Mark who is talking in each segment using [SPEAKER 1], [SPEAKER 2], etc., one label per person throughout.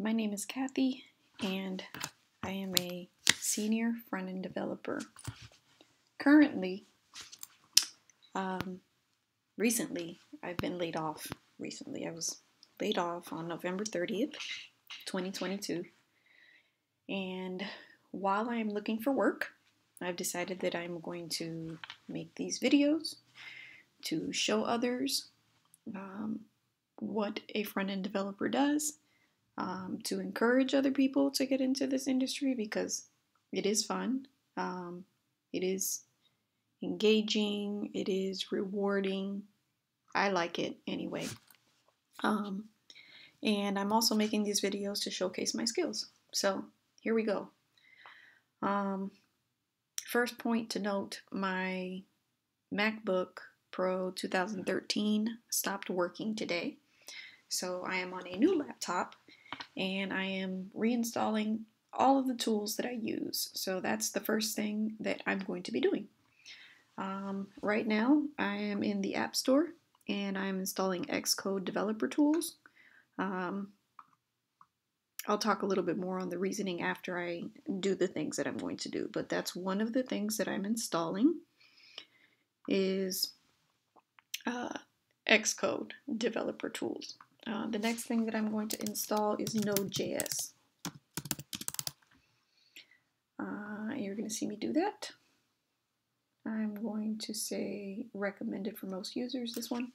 [SPEAKER 1] My name is Kathy, and I am a senior front-end developer. Currently, recently, I've been laid off. Recently, I was laid off on November 30th, 2022. And while I am looking for work, I've decided that I'm going to make these videos to show others what a front-end developer does. To encourage other people to get into this industry because it is fun, it is engaging, it is rewarding. I like it anyway. And I'm also making these videos to showcase my skills. So here we go. First point to note, my MacBook Pro 2013 stopped working today. So I am on a new laptop and I am reinstalling all of the tools that I use. So that's the first thing that I'm going to be doing. Right now, I am in the App Store and I'm installing Xcode developer tools. I'll talk a little bit more on the reasoning after I do the things that I'm going to do, but that's one of the things that I'm installing is Xcode developer tools. The next thing that I'm going to install is Node.js. You're going to see me do that. I'm going to say recommended for most users, this one.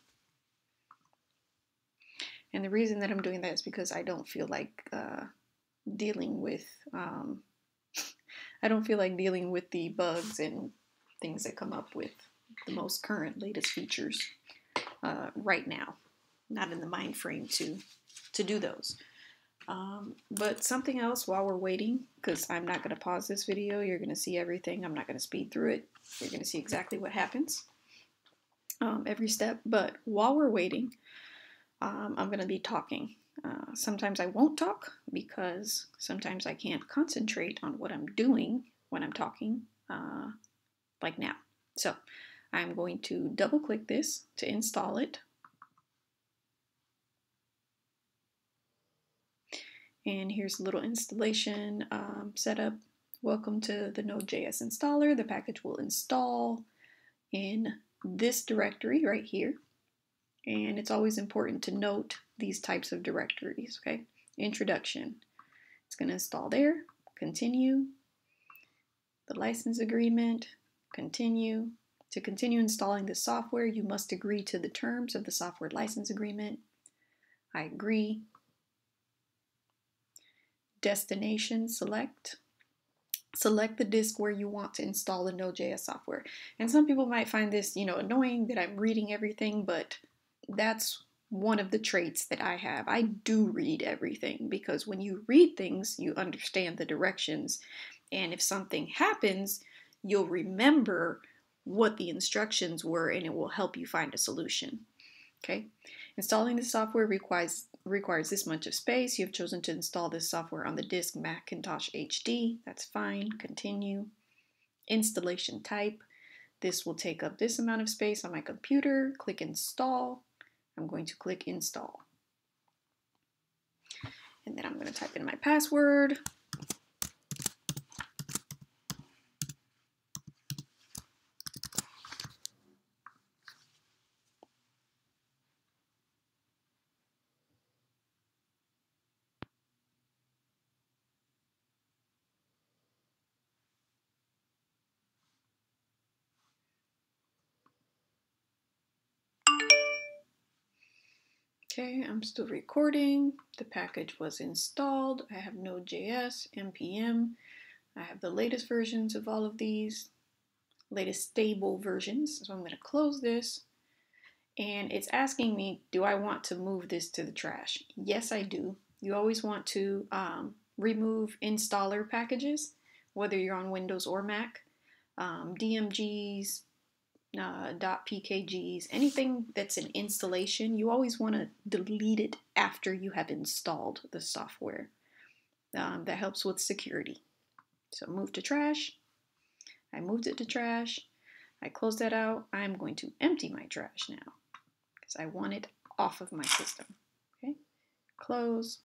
[SPEAKER 1] And the reason that I'm doing that is because I don't feel like dealing with the bugs and things that come up with the most current latest features right now. Not in the mind frame to do those. But something else while we're waiting, because I'm not going to pause this video, you're going to see everything. I'm not going to speed through it. You're going to see exactly what happens every step. But while we're waiting, I'm going to be talking. Sometimes I won't talk because sometimes I can't concentrate on what I'm doing when I'm talking, like now. So I'm going to double click this to install it. And here's a little installation setup. Welcome to the Node.js installer. The package will install in this directory right here. And it's always important to note these types of directories, okay? Introduction. It's going to install there. Continue. The license agreement. Continue. To continue installing the software, you must agree to the terms of the software license agreement. I agree. Destination, select the disk where you want to install the Node.js software. And some people might find this, annoying that I'm reading everything, but that's one of the traits that I have. I do read everything because when you read things, you understand the directions. And if something happens, you'll remember what the instructions were and it will help you find a solution. Okay? Installing the software requires this much of space. You have chosen to install this software on the disk Macintosh HD. That's fine. Continue. Installation type. This will take up this amount of space on my computer. Click install. I'm going to click install. And then I'm going to type in my password. Okay, I'm still recording. The package was installed. I have Node.js, npm. I have the latest versions of all of these, latest stable versions. So I'm going to close this. And it's asking me, do I want to move this to the trash? Yes, I do. You always want to remove installer packages, whether you're on Windows or Mac. DMGs, .pkgs, anything that's an installation, you always want to delete it after you have installed the software. That helps with security. So move to trash. I moved it to trash. I closed that out. I'm going to empty my trash now because I want it off of my system. Okay, close.